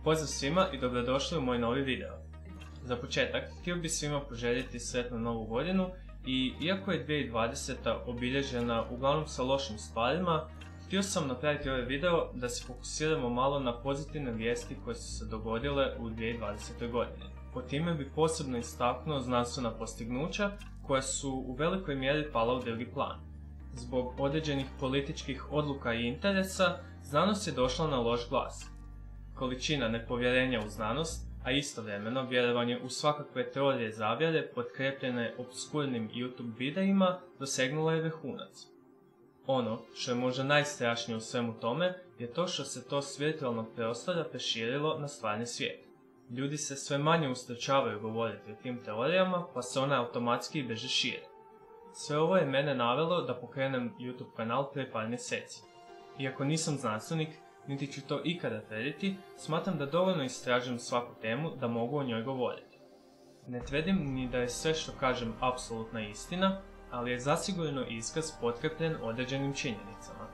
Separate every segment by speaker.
Speaker 1: Pozdrav svima i dobrodošli u moj novi video. Za početak, htio bih svima poželjeti sretnu novu godinu i iako je 2020. obilježena uglavnom sa lošim stvarima, htio sam napraviti ovaj video da se fokusiramo malo na pozitivne vijesti koje su se dogodile u 2020. godini. Po time bih posebno istaknuo znanstvena postignuća koja su u velikoj mjeri pala u drugi plan. Zbog određenih političkih odluka i interesa, znanost je došla na loš glas. Količina nepovjerenja u znanost, a istovremeno vjerovanje u svakakve teorije zavjere potkrepljene opskurnim YouTube videima dosegnula je vrhunac. Ono što je možda najstrašnije u svemu tome je to što se to s virtualnog prostora preširilo na stvarni svijet. Ljudi se sve manje ustručavaju govoriti o tim teorijama, pa se one automatski i brže šire. Sve ovo je mene navelo da pokrenem YouTube kanal prije par mjeseci. Iako nisam znanstvenik, niti ću to ikada tvrditi, smatram da dovoljno istražujem svaku temu da mogu o njoj govoriti. Ne tvrdim ni da je sve što kažem apsolutna istina, ali je zasigurno iskaz potkrepljen određenim činjenicama.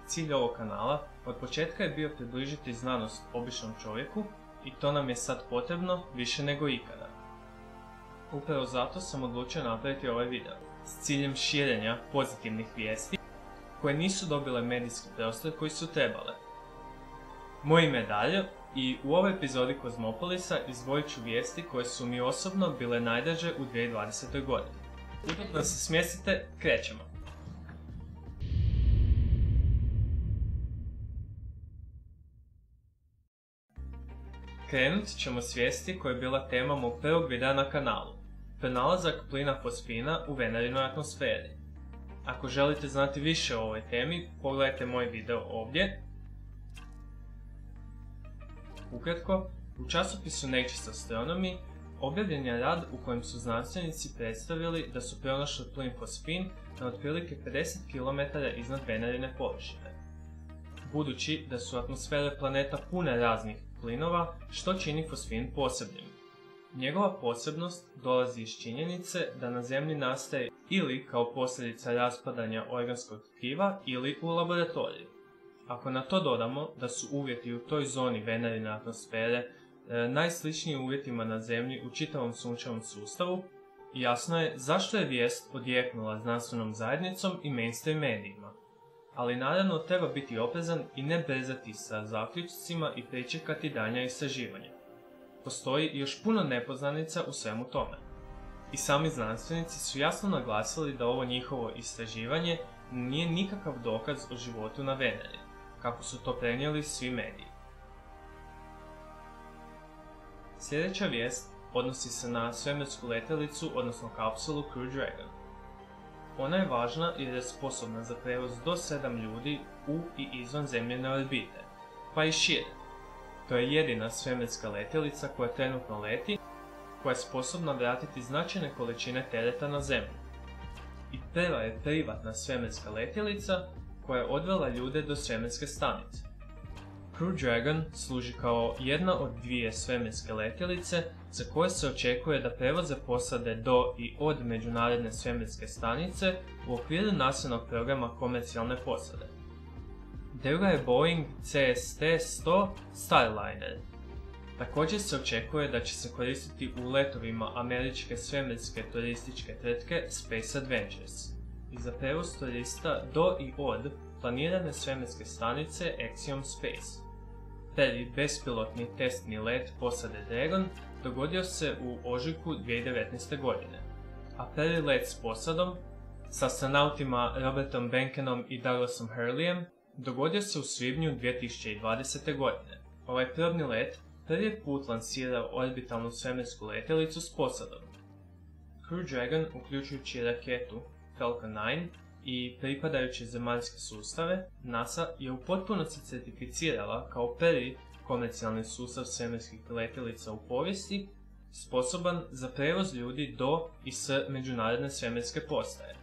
Speaker 1: Cilj ovog kanala od početka je bio približiti znanost običnom čovjeku i to nam je sad potrebno više nego ikada. Upravo zato sam odlučio napraviti ovaj video, s ciljem širenja pozitivnih vijesti koje nisu dobile medijski prostor koji su trebale. Moje ime je Daljo i u ovoj epizodi Kozmopolisa izdvojit ću vijesti koje su mi osobno bile najdraže u 2020. godini. Udobno se smjestite, krećemo! Krenut ćemo s vijesti koja je bila tema mog prvog videa na kanalu, pronalazak plina fosfina u Venarinoj atmosferi. Ako želite znati više o ovoj temi, pogledajte moj video ovdje. Ukratko, u časopisu Nature Astronomy objavljen je rad u kojem su znanstvenici predstavili da su pronašli plin fosfin na otprilike 50 km iznad Venarine površine. Budući da su atmosfere planeta pune raznih plinova, što čini fosfin posebnim. Njegova posebnost dolazi iz činjenice da na Zemlji nastaje ili kao posljedica raspadanja organskog tkiva ili u laboratoriju. Ako na to dodamo da su uvjeti u toj zoni Venarine atmosfere najsličniji uvjetima na Zemlji u čitavom sunčevom sustavu, jasno je zašto je vijest odjeknula znanstvenom zajednicom i mainstream medijima. Ali naravno treba biti oprezan i ne brzati sa zaključcima i pričekati daljnja istraživanja. Postoji još puno nepoznanica u svemu tome. I sami znanstvenici su jasno naglasili da ovo njihovo istraživanje nije nikakav dokaz o životu na Veneri, kako su to prenijeli svi mediji. Sljedeća vijest odnosi se na svemirsku letjelicu, odnosno kapsulu Crew Dragon. Ona je važna jer je sposobna za prevoz do 7 ljudi u i izvan zemljine orbite, pa i šire. To je jedina svemirska letjelica koja trenutno leti, koja je sposobna vratiti značajne količine tereta na Zemlju. I prva je privatna svemirska letjelica koja je odvela ljude do svemirske stanice. Crew Dragon služi kao jedna od dvije svemirske letjelice za koje se očekuje da prevoze posade do i od Međunarodne svemirske stanice u okviru nacionalnog programa komercijalne posade. Druga je Boeing CST-100 Starliner. Također se očekuje da će se koristiti u letovima američke svemirske turističke tvrtke Space Adventures i za prevoz turista do i od planirane svemirske stanice Axiom Space. Prvi bespilotni testni let posade Dragon dogodio se u ožujku 2019. godine, a prvi let s posadom, s astronautima Robertom Benkenom i Douglasom Hurleyem, dogodio se u svibnju 2020. godine. Ovaj probni let prvi put lansirao orbitalnu svemirsku letjelicu s posadom. Crew Dragon, uključujući raketu Falcon 9 i pripadajuće zemaljske sustave, NASA je u potpunosti certificirala kao prvi komercijalni sustav svemirskih letjelica u povijesti, sposoban za prevoz ljudi do i s Međunarodne svemirske postaje.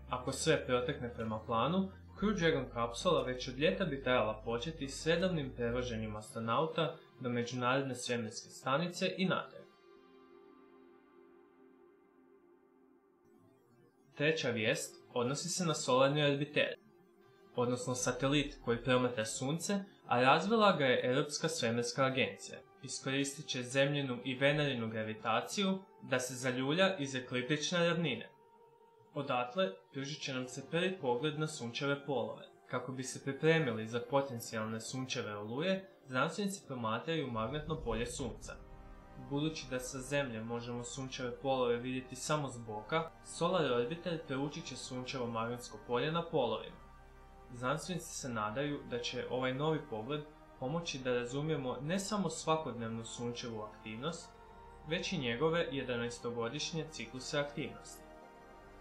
Speaker 1: Ako sve protekne prema planu, Crew Dragon kapsula već od ljeta bi trebala početi s redovnim prevoženjem astronauta do Međunarodne svemirske stanice i natrag. Treća vijest odnosi se na solarni orbiter, odnosno satelit koji promatra Sunce, a razvila ga je Europska svemirska agencija. Iskoristit će zemljinu i venerinu gravitaciju da se zaljulja iz ekliptične ravnine. Odatle pružit će nam se prvi pogled na sunčeve polove. Kako bi se pripremili za potencijalne sunčeve oluje, znanstvenici promatraju magnetno polje Sunca. Budući da sa Zemlje možemo sunčeve polove vidjeti samo s boka, Solar Orbiter proučit će sunčevo magnetsko polje na polovima. Znanstvenici se nadaju da će ovaj novi pogled pomoći da razumijemo ne samo svakodnevnu sunčevu aktivnost, već i njegove 11-godišnje cikluse aktivnosti.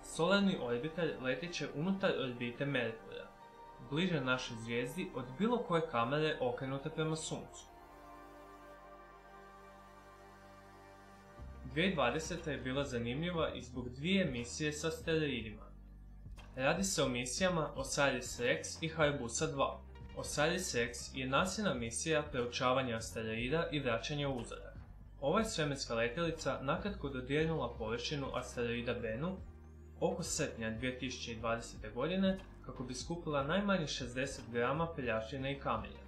Speaker 1: Solarni orbiter letit će unutar orbite Merkura, bliže našoj zvijezdi od bilo koje kamere okrenute prema Suncu. 2020. je bila zanimljiva i zbog dvije misije sa asteroidima. Radi se o misijama OSIRIS-REx i Hayabusa 2. OSIRIS-REx je NASA misija proučavanja asteroida i vraćanja uzoraka. Ova je svemirska letjelica nakratko dodirnula površinu asteroida Bennu oko srpnja 2020. godine kako bi skupila najmanje 60 grama peljaštine i kamenja.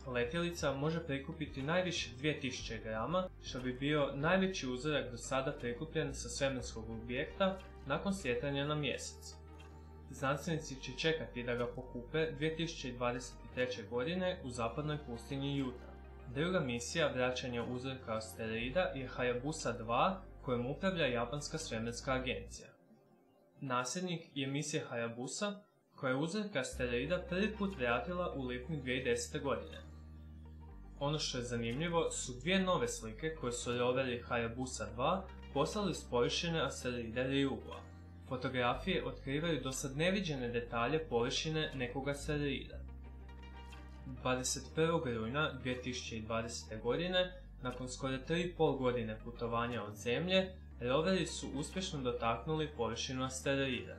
Speaker 1: Letjelica može prikupiti najviše 2000 grama, što bi bio najveći uzorak do sada prikupljen sa svemirskog objekta nakon slijetanja na mjesec. Znanstvenici će čekati da ga pokupe 2023. godine u zapadnoj pustinji Utah. Druga misija vraćanja uzorka asteroida je Hayabusa 2 kojom upravlja Japanska svemirska agencija. Nasljednik je misija Hayabusa koja je uzorke asteroida prvi put vratila u lipnju 2010. godine. Ono što je zanimljivo su dvije nove slike koje su roveri Hayabusa 2 poslali s površine asteroida Ryugu. Fotografije otkrivaju dosad neviđene detalje površine nekog asteroida. 21. rujna 2020. godine, nakon skoro 3,5 godine putovanja od Zemlje, roveri su uspješno dotaknuli površinu asteroida.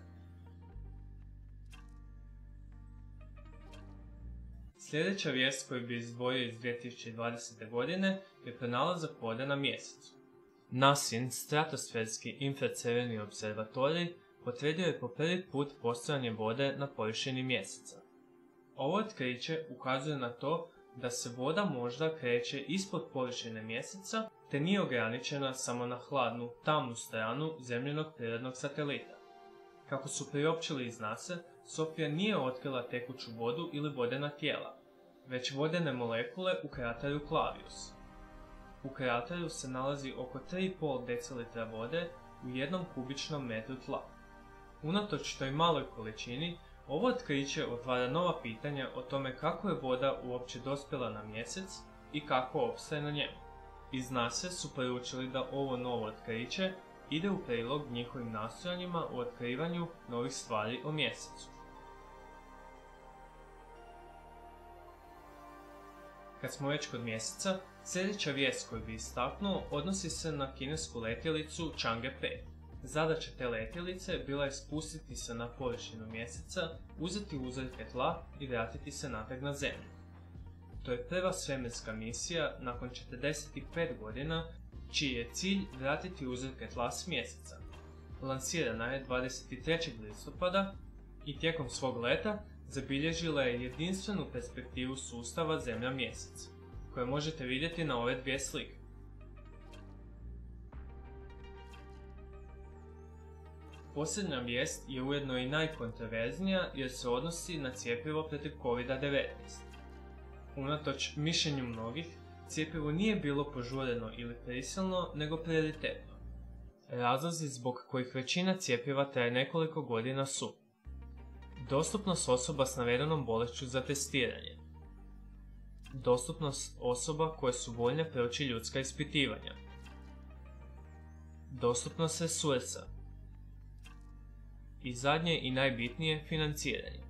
Speaker 1: Sljedeća vijest koju bi izdvojio iz 2020. godine je pronalazak vode na mjesecu. NASIN stratosferski infracrveni observatorij potvrdio je po prvi put postojanje vode na površini mjeseca. Ovo otkriće ukazuje na to da se voda možda kreće ispod površine mjeseca te nije ograničena samo na hladnu, tamnu stranu zemljinog prirodnog satelita. Kako su priopćili iz NASA, Sofija nije otkrila tekuću vodu ili vodena tijela, već vodene molekule u krateru Clavius. U krateru se nalazi oko 3,5 decilitra vode u 1 kubičnom metru tla. Unatoč toj maloj količini, ovo otkriće otvara nova pitanja o tome kako je voda uopće dospjela na mjesec i kako opstaje na njemu. Iz NASA su poručili da ovo novo otkriće ide u prilog njihovim nastojanjima u otkrivanju novih stvari o mjesecu. Kad smo već kod mjeseca, sljedeća vijest koju bi istaknuo odnosi se na kinesku letjelicu Chang'e 5. Zadaća te letjelice bila je spustiti se na površinu mjeseca, uzeti uzorke tla i vratiti se natrag na Zemlju. To je prva svemirska misija nakon 45 godina, čiji je cilj vratiti uzorke tla s mjeseca. Lansirana je 23. listopada i tijekom svog leta zabilježila je jedinstvenu perspektivu sustava Zemlja-Mjesec, koje možete vidjeti na ove dvije slike. Posljednja vijest je ujedno i najkontroverznija jer se odnosi na cjepivo protiv COVID-19. Unatoč mišljenju mnogih, cjepivo nije bilo požureno ili prisilno, nego prioritetno. Razlozi zbog kojih većina cjepiva traje nekoliko godina su: dostupnost osoba s navedenom bolešću za testiranje, dostupnost osoba koje su voljne proći ljudska ispitivanja, dostupnost resursa i zadnje i najbitnije, financiranje.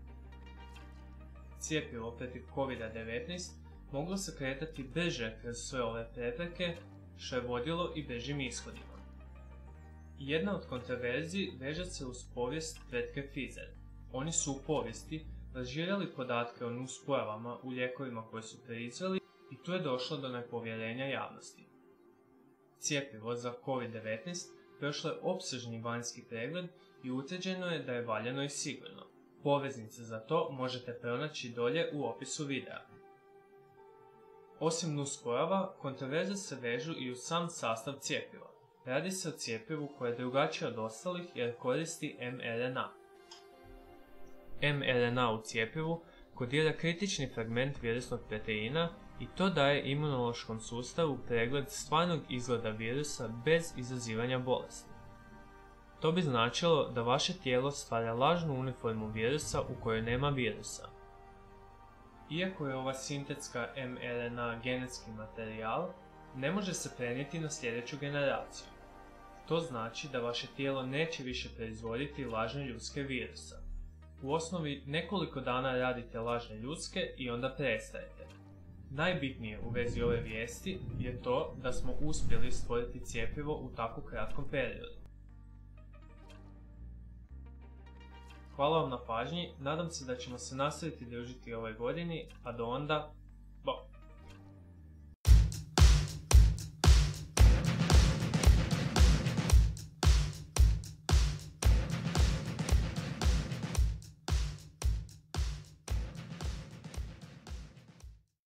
Speaker 1: Cjepivo protiv COVID-19 moglo se kretati brže kroz sve ove prepreke, što je vodilo i bržim ishodima. Jedna od kontroverziji veže se uz povijest tvrtke Pfizer. Oni su u povijesti lažirali podatke o nuspojavama u lijekovima koje su proizveli i tu je došlo do nepovjerenja javnosti. Cjepivo za COVID-19 prošlo je opsežni vanjski pregled i utvrđeno je da je valjano i sigurno. Poveznice za to možete pronaći dolje u opisu videa. Osim nuspojava, kontroverze se vežu i uz sam sastav cjepiva. Radi se o cjepivu koje je drugačije od ostalih jer koristi mRNA. mRNA u cjepivu kodira kritični fragment virusnog proteina i to daje imunološkom sustavu pregled stvarnog izgleda virusa bez izazivanja bolesti. To bi značilo da vaše tijelo stvara lažnu uniformu virusa u kojoj nema virusa. Iako je ova sintetska mRNA genetski materijal, ne može se prenijeti na sljedeću generaciju. To znači da vaše tijelo neće više proizvoditi lažne ljudske virusa. U osnovi nekoliko dana radite lažne ljudske i onda prestajete. Najbitnije u vezi ove vijesti je to da smo uspjeli stvoriti cjepivo u tako kratkom periodu. Hvala vam na pažnji, nadam se da ćemo se nastaviti družiti ove godini, a do onda